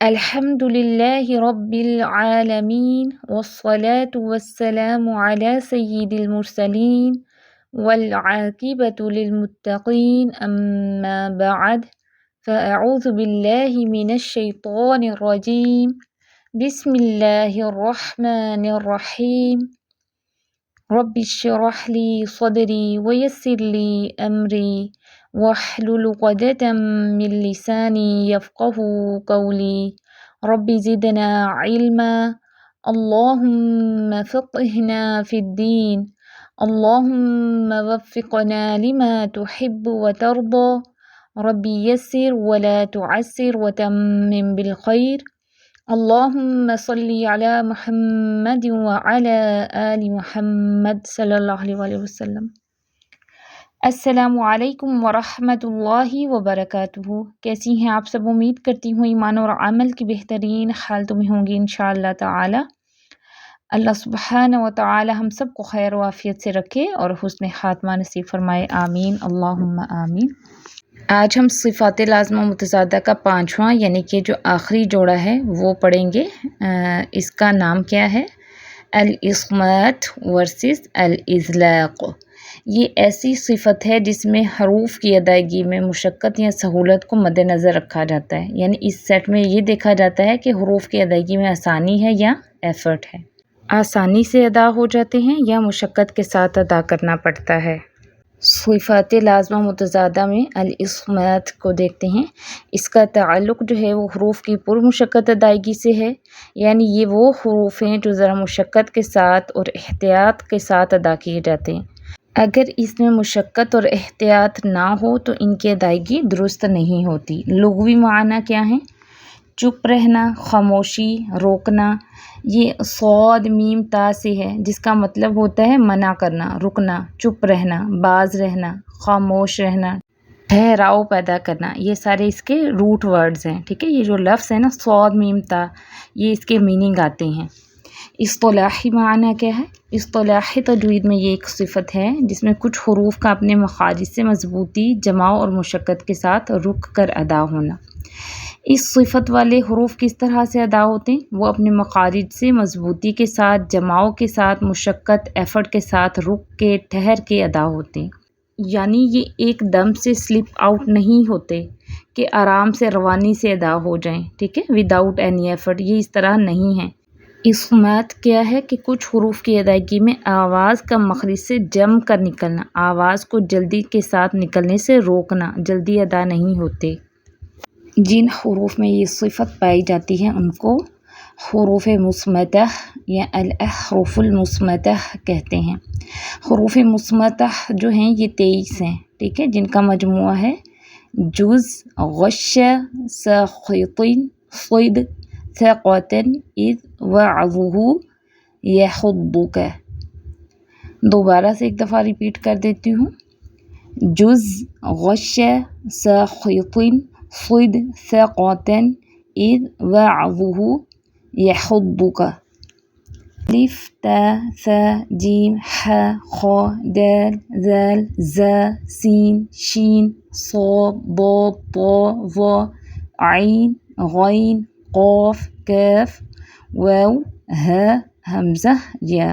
الحمد لله رب العالمين والصلاة والسلام على سيد المرسلين والعاقبة للمتقين أما بعد فأعوذ بالله من الشيطان الرجيم بسم الله الرحمن الرحيم رب اشرح لي صدري ويسر لي أمري واحلل عقدة من لساني يفقه قولي رب زدنا علما اللهم فقهنا في الدين اللهم وفقنا لما تحب وترضى رب يسر ولا تعسر وتمم بالخير اللهم صل على محمد وعلى آل محمد صلی اللہ علیہ وسلم۔ السلام علیکم ورحمۃ اللہ وبرکاتہ۔ کیسی ہیں آپ سب؟ امید کرتی ہوں ایمان اور عمل کی بہترین حالتوں میں ہوں گی انشاءاللہ تعالی۔ اللہ سبحانہ و تعالی ہم سب کو خیر و عافیت سے رکھے اور حسن خاتمہ نصیب فرمائے، آمین اللہم آمین۔ آج ہم صفات لازمہ متضادہ کا 5واں یعنی کہ جو آخری جوڑا ہے وہ پڑھیں گے۔ اس کا نام کیا ہے؟ الاسمات ورسز الاذلاق۔ یہ ایسی صفت ہے جس میں حروف کی ادائیگی میں مشقت یا سہولت کو مد نظر رکھا جاتا ہے، یعنی اس سیٹ میں یہ دیکھا جاتا ہے کہ حروف کی ادائیگی میں آسانی ہے یا ایفرٹ ہے، آسانی سے ادا ہو جاتے ہیں یا مشقت کے ساتھ ادا کرنا پڑتا ہے۔ صفات لازمہ متضادہ میں الاسمات کو دیکھتے ہیں۔ اس کا تعلق جو ہے وہ حروف کی پر مشقت ادائیگی سے ہے، یعنی یہ وہ حروف ہیں جو ذرا مشقت کے ساتھ اور احتیاط کے ساتھ ادا کیے جاتے ہیں۔ اگر اس میں مشقت اور احتیاط نہ ہو تو ان کی ادائیگی درست نہیں ہوتی۔ لغوی معنی کیا ہیں؟ چپ رہنا، خاموشی، روکنا۔ یہ صاد میم تا سے ہے جس کا مطلب ہوتا ہے منع کرنا، رکنا، چپ رہنا، باز رہنا، خاموش رہنا، ٹھہراؤ پیدا کرنا۔ یہ سارے اس کے روٹ ورڈز ہیں، ٹھیک ہے۔ یہ جو لفظ ہے نا صاد میم تا، یہ اس کے میننگ آتے ہیں۔ اصطلاحی معنی کیا ہے؟ اصطلاحی تجوید میں یہ ایک صفت ہے جس میں کچھ حروف کا اپنے مخارج سے مضبوطی، جماؤ اور مشقت کے ساتھ رک کر ادا ہونا۔ اس صفت والے حروف کس طرح سے ادا ہوتے ہیں؟ وہ اپنے مخارج سے مضبوطی کے ساتھ، جماؤ کے ساتھ، مشقت ایفرٹ کے ساتھ رک کے، ٹھہر کے ادا ہوتے ہیں، یعنی یہ ایک دم سے سلپ آؤٹ نہیں ہوتے کہ آرام سے روانی سے ادا ہو جائیں، ٹھیک ہے، وداؤٹ اینی ایفرٹ، یہ اس طرح نہیں ہے۔ اسمات کیا ہے کہ کچھ حروف کی ادائیگی میں آواز کا مخرج سے جم کر نکلنا، آواز کو جلدی کے ساتھ نکلنے سے روکنا، جلدی ادا نہیں ہوتے۔ جن حروف میں یہ صفت پائی جاتی ہے ان کو حروف مصمتہ یا الاحرف المصمتہ کہتے ہیں۔ حروف مصمتہ جو ہیں یہ 23 ہیں، ٹھیک ہے، جن کا مجموعہ ہے جز، غش، ساخط، صد، ثقة، اذ، وعظہ، یحضک۔ دوبارہ سے ایک دفعہ ریپیٹ کر دیتی ہوں۔ جز، غش، ساخط، صد، ثقة، اذ، وعظہ، یحضک۔ الف، تا، ثا، جیم، ح، خ، دال، ذال، ذا، سین، شین، صاد، ضاد، طا، ظا، عین، غین، قاف، کاف، واو، ہا، حمزہ، یا۔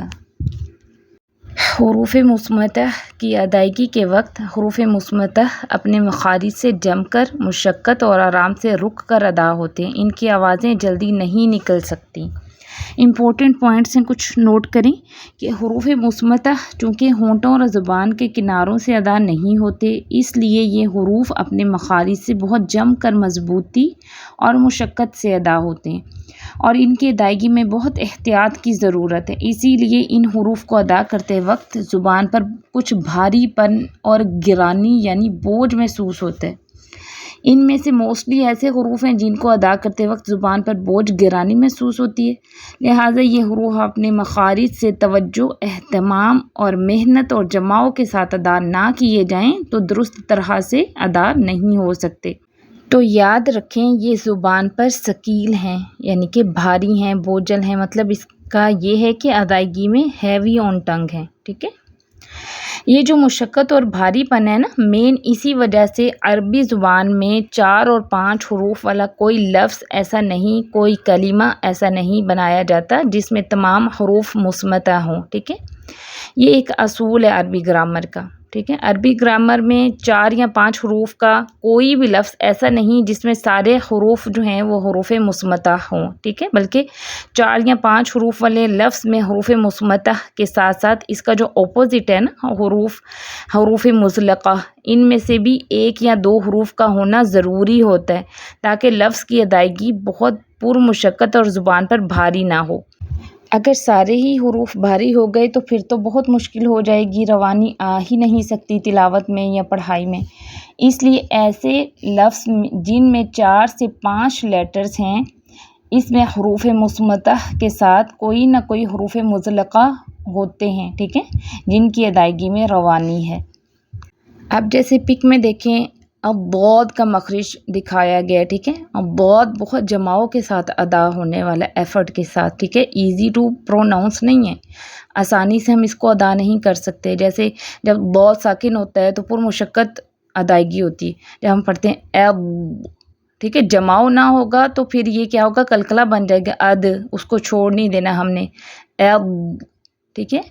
حروف مصمتہ کی ادائیگی کے وقت حروف مصمتہ اپنے مخارج سے جم کر، مشقت اور آرام سے رک کر ادا ہوتے ہیں، ان کی آوازیں جلدی نہیں نکل سکتی۔ امپورٹنٹ پوائنٹس ہیں، کچھ نوٹ کریں کہ حروف مصمتہ چونکہ ہونٹوں اور زبان کے کناروں سے ادا نہیں ہوتے، اس لیے یہ حروف اپنے مخارج سے بہت جم کر مضبوطی اور مشقت سے ادا ہوتے ہیں اور ان کی ادائیگی میں بہت احتیاط کی ضرورت ہے۔ اسی لیے ان حروف کو ادا کرتے وقت زبان پر کچھ بھاری پن اور گرانی یعنی بوجھ محسوس ہوتا ہے۔ ان میں سے موسٹلی ایسے حروف ہیں جن کو ادا کرتے وقت زبان پر بوجھ گرانی محسوس ہوتی ہے، لہٰذا یہ حروف اپنے مخارج سے توجہ، اہتمام اور محنت اور جماؤ کے ساتھ ادا نہ کیے جائیں تو درست طرح سے ادا نہیں ہو سکتے۔ تو یاد رکھیں یہ زبان پر ثقیل ہیں، یعنی کہ بھاری ہیں، بوجھل ہیں، مطلب اس کا یہ ہے کہ ادائیگی میں ہیوی آن ٹنگ ہیں، ٹھیک ہے۔ یہ جو مشقت اور بھاری پن ہے نا، مین اسی وجہ سے عربی زبان میں 4 اور 5 حروف والا کوئی لفظ ایسا نہیں، کوئی کلمہ ایسا نہیں بنایا جاتا جس میں تمام حروف مصمتہ ہوں، ٹھیک ہے۔ یہ ایک اصول ہے عربی گرامر کا، ٹھیک ہے۔ عربی گرامر میں 4 یا 5 حروف کا کوئی بھی لفظ ایسا نہیں جس میں سارے حروف جو ہیں وہ حروف مصمتہ ہوں، ٹھیک ہے، بلکہ 4 یا 5 حروف والے لفظ میں حروف مصمتہ کے ساتھ ساتھ اس کا جو اپوزٹ ہے نا، حروف مطلقہ، ان میں سے بھی 1 یا 2 حروف کا ہونا ضروری ہوتا ہے تاکہ لفظ کی ادائیگی بہت پرمشقت اور زبان پر بھاری نہ ہو۔ اگر سارے ہی حروف بھاری ہو گئے تو پھر تو بہت مشکل ہو جائے گی، روانی آ ہی نہیں سکتی تلاوت میں یا پڑھائی میں۔ اس لیے ایسے لفظ جن میں 4 سے 5 لیٹرز ہیں، اس میں حروف مصمتہ کے ساتھ کوئی نہ کوئی حروف مطلقہ ہوتے ہیں، ٹھیک ہے، جن کی ادائیگی میں روانی ہے۔ اب جیسے پک میں دیکھیں، اب ضاد کا مخرج دکھایا گیا ہے، ٹھیک ہے۔ اب ضاد بہت جماؤ کے ساتھ ادا ہونے والا، ایفرٹ کے ساتھ، ٹھیک ہے، ایزی ٹو پروناؤنس نہیں ہے، آسانی سے ہم اس کو ادا نہیں کر سکتے۔ جیسے جب ضاد ساکن ہوتا ہے تو پرمشقت ادائیگی ہوتی ہے، جب ہم پڑھتے ہیں اب، ٹھیک ہے، جماؤ نہ ہوگا تو پھر یہ کیا ہوگا، قلقلہ بن جائے گا، اس کو چھوڑ نہیں دینا ہم نے، اب، ٹھیک ہے۔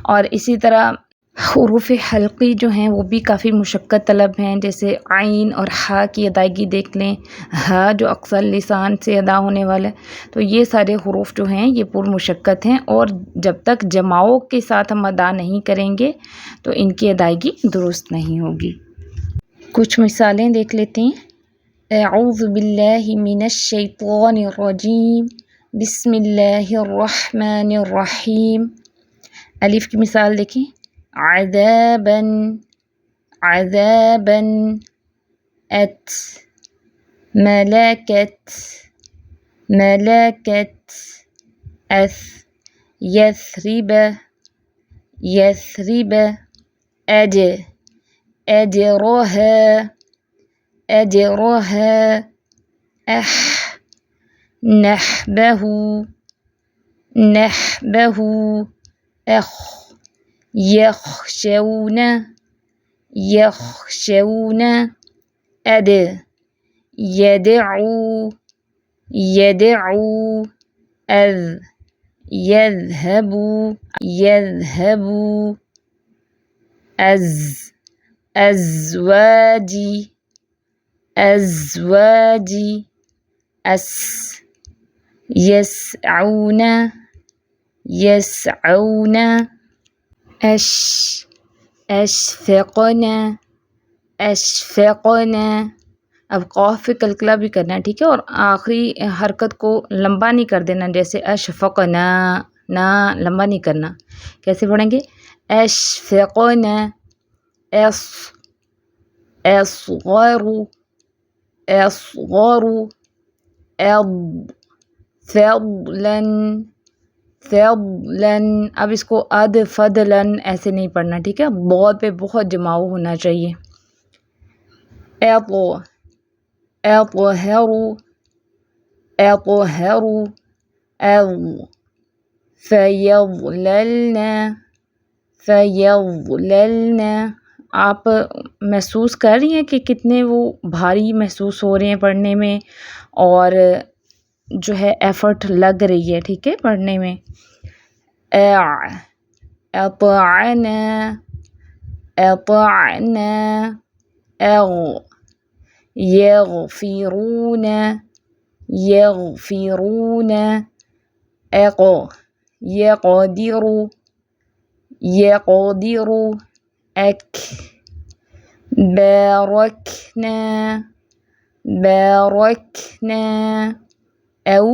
اور اسی طرح حروف حلقی جو ہیں وہ بھی کافی مشقت طلب ہیں، جیسے عین اور ہا کی ادائیگی دیکھ لیں، ہا جو اکثر لسان سے ادا ہونے والا ہے، تو یہ سارے حروف جو ہیں یہ پرمشقت ہیں، اور جب تک جماؤ کے ساتھ ہم ادا نہیں کریں گے تو ان کی ادائیگی درست نہیں ہوگی۔ کچھ مثالیں دیکھ لیتے ہیں۔ اعوذ باللہ من الشیطان الرجیم، بسم اللہ الرحمن الرحیم۔ الف کی مثال دیکھیں، عذابا، عذابا، ات، ملکت، ملکت، اث، یثرب، یثرب، اج، اجرها، اجرها، اح، نحبه، نحبه، اخ، يخشون، يخشون، أد، يدعو، يدعو، أذ، يذهب، يذهب، أز، أزواج، أزواج، أس، يسعون، يسعون، اش، اشفقن، اشفقن۔ اب قاف پہ قلقلہ بھی کرنا ہے، ٹھیک ہے، اور آخری حرکت کو لمبا نہیں کر دینا، جیسے اشفقنا، نہ لمبا نہیں کرنا۔ کیسے پڑھیں گے، اشفقن، اص، اصغر، اصغر، اض، فضلاً، فضلاً۔ اب اس کو اد فضلاً ایسے نہیں پڑھنا، ٹھیک ہے، ضاد پہ بہت جماؤ ہونا چاہیے۔ اطو، اطہر، اطہر، اض، فیضللن، فیضللن۔ آپ محسوس کر رہی ہیں کہ کتنے وہ بھاری محسوس ہو رہے ہیں پڑھنے میں، اور جو ہے ایفرٹ لگ رہی ہے، ٹھیک ہے، پڑھنے میں۔ اطعن، اطعن، اغ، یغفرون، یغفرون، اق، یقدر، یقدر، اک، بارکنا، بارکنا، او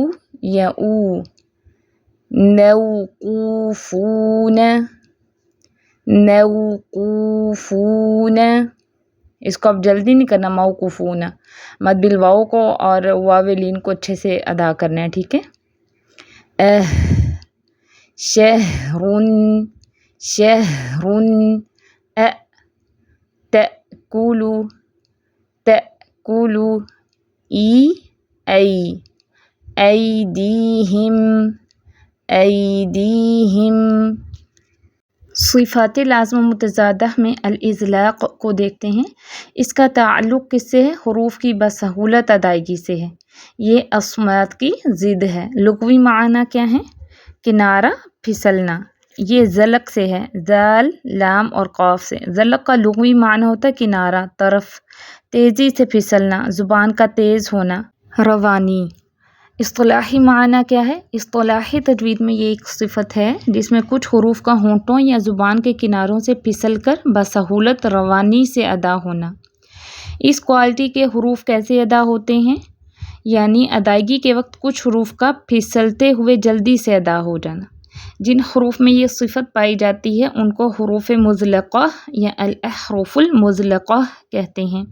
یا او، موقوفون، موقوفون۔ اس کو اب جلدی نہیں کرنا، موقوفون، مد بالواؤ کو اور واو لین کو اچھے سے ادا کرنا ہے، ٹھیک ہے۔ شہرن، شہرن، تأکل، تأکل، ای، ای، ایدیہم، ایدیہم، صفات لازمہ متضادہ میں الاطلاق کو دیکھتے ہیں۔ اس کا تعلق کس سے ہے؟ حروف کی بسہولت ادائیگی سے ہے۔ یہ اصمات کی ضد ہے۔ لغوی معنی کیا ہے؟ کنارہ، پھسلنا۔ یہ زلق سے ہے، ذال، لام اور قاف سے۔ زلق کا لغوی معنی ہوتا ہے کنارہ، طرف، تیزی سے پھسلنا، زبان کا تیز ہونا، روانی۔ اصطلاحی معنی کیا ہے؟ اصطلاحی تجوید میں یہ ایک صفت ہے جس میں کچھ حروف کا ہونٹوں یا زبان کے کناروں سے پھسل کر بسہولت روانی سے ادا ہونا۔ اس کوالٹی کے حروف کیسے ادا ہوتے ہیں؟ یعنی ادائیگی کے وقت کچھ حروف کا پھسلتے ہوئے جلدی سے ادا ہو جانا۔ جن حروف میں یہ صفت پائی جاتی ہے ان کو حروف مزلقہ یا الاحرف المزلقہ کہتے ہیں۔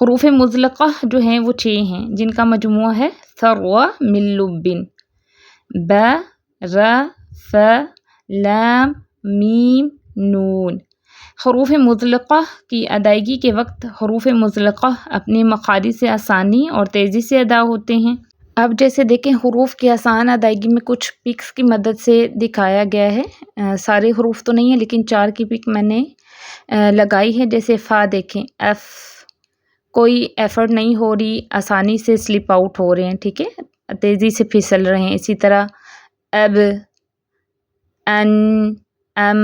حروف مزلقہ جو ہیں وہ 6 ہیں جن کا مجموعہ ہے ثروہ من لب، ب، ر، ف، لام، میم، نون۔ حروف مزلقہ کی ادائیگی کے وقت حروف مزلقہ اپنے مخارج سے آسانی اور تیزی سے ادا ہوتے ہیں۔ اب جیسے دیکھیں حروف کی آسان ادائیگی میں کچھ پکس کی مدد سے دکھایا گیا ہے۔ سارے حروف تو نہیں ہیں لیکن 4 کی پک میں نے لگائی ہے۔ جیسے فا دیکھیں، ایف، کوئی ایفرٹ نہیں ہو رہی، آسانی سے سلپ آؤٹ ہو رہے ہیں، ٹھیک ہے، تیزی سے پھسل رہے ہیں۔ اسی طرح اب، ان، ام،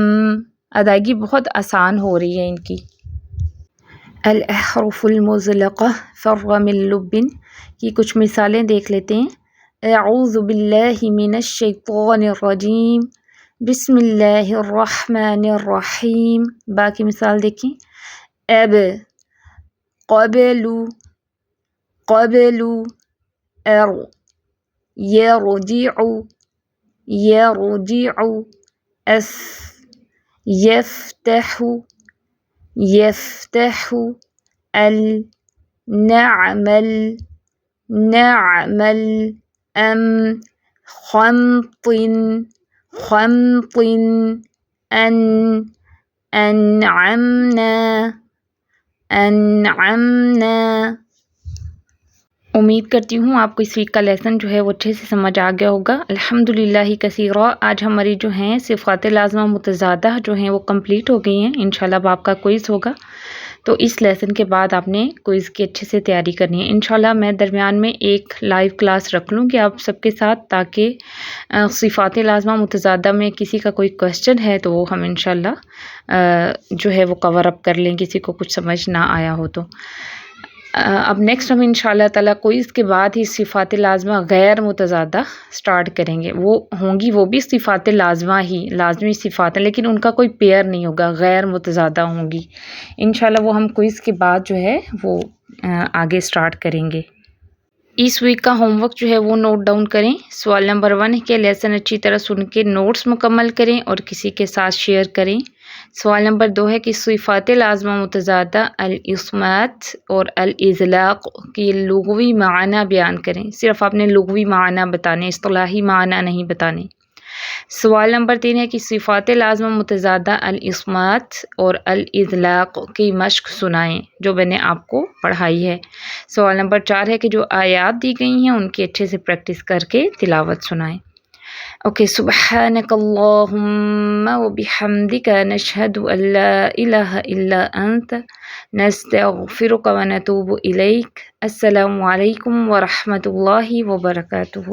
ادائیگی بہت آسان ہو رہی ہے ان کی۔ الاحرف المزلقہ فرّ من لب کی کچھ مثالیں دیکھ لیتے ہیں۔ اعوذ باللہ من الشیطان الرجیم، بسم اللہ الرحمن الرحیم۔ باقی مثال دیکھیں، اب، قبل، قبل، ار، یرجع، یرجع، اف، یفتح، یفتح، ال، نعمل، نعمل، ام، خمط، خمط، ان، انعمنا، انعمنا۔ امید کرتی ہوں آپ کو اس ویک کا لیسن جو ہے وہ اچھے سے سمجھ آ گیا ہوگا۔ الحمدللہ کثیرا۔ آج ہماری جو ہیں صفات لازمہ متضادہ جو ہیں وہ کمپلیٹ ہو گئی ہیں۔ انشاءاللہ اب آپ کا کوئز ہوگا تو اس لیسن کے بعد آپ نے کوئز کی اچھے سے تیاری کرنی ہے۔ انشاءاللہ میں درمیان میں ایک لائیو کلاس رکھ لوں گی آپ سب کے ساتھ، تاکہ صفات لازمہ متضادہ میں کسی کا کوئی کویسچن ہے تو وہ ہم انشاءاللہ جو ہے وہ کور اپ کر لیں، کسی کو کچھ سمجھ نہ آیا ہو تو۔ اب نیکسٹ ہم انشاءاللہ تعالیٰ کوئز کے بعد ہی صفات لازمہ غیر متضادہ سٹارٹ کریں گے۔ وہ ہوں گی وہ بھی صفات لازمہ ہی، لازمی صفات ہیں، لیکن ان کا کوئی پیئر نہیں ہوگا، غیر متضادہ ہوں گی۔ انشاءاللہ وہ ہم کوئز کے بعد جو ہے وہ آگے سٹارٹ کریں گے۔ اس ویک کا ہوم ورک جو ہے وہ نوٹ ڈاؤن کریں۔ سوال نمبر 1 کے لیسن اچھی طرح سن کے نوٹس مکمل کریں اور کسی کے ساتھ شیئر کریں۔ سوال نمبر 2 ہے کہ صفات لازمہ متضادہ الاصمات اور الاطلاق کی لغوی معنی بیان کریں۔ صرف آپ نے لغوی معنی بتانے، اصطلاحی معنی نہیں بتانے۔ سوال نمبر 3 ہے کہ صفات لازمہ متضادہ الاصمات اور الاطلاق کی مشق سنائیں، جو میں نے آپ کو پڑھائی ہے۔ سوال نمبر 4 ہے کہ جو آیات دی گئی ہیں ان کی اچھے سے پریکٹس کر کے تلاوت سنائیں۔ اوکے، سبحانک اللہم وبحمدک نشہد ان لا الہ الا انت نستغفرک ونتوب الیک۔ السلام علیکم ورحمۃ اللہ وبرکاتہ۔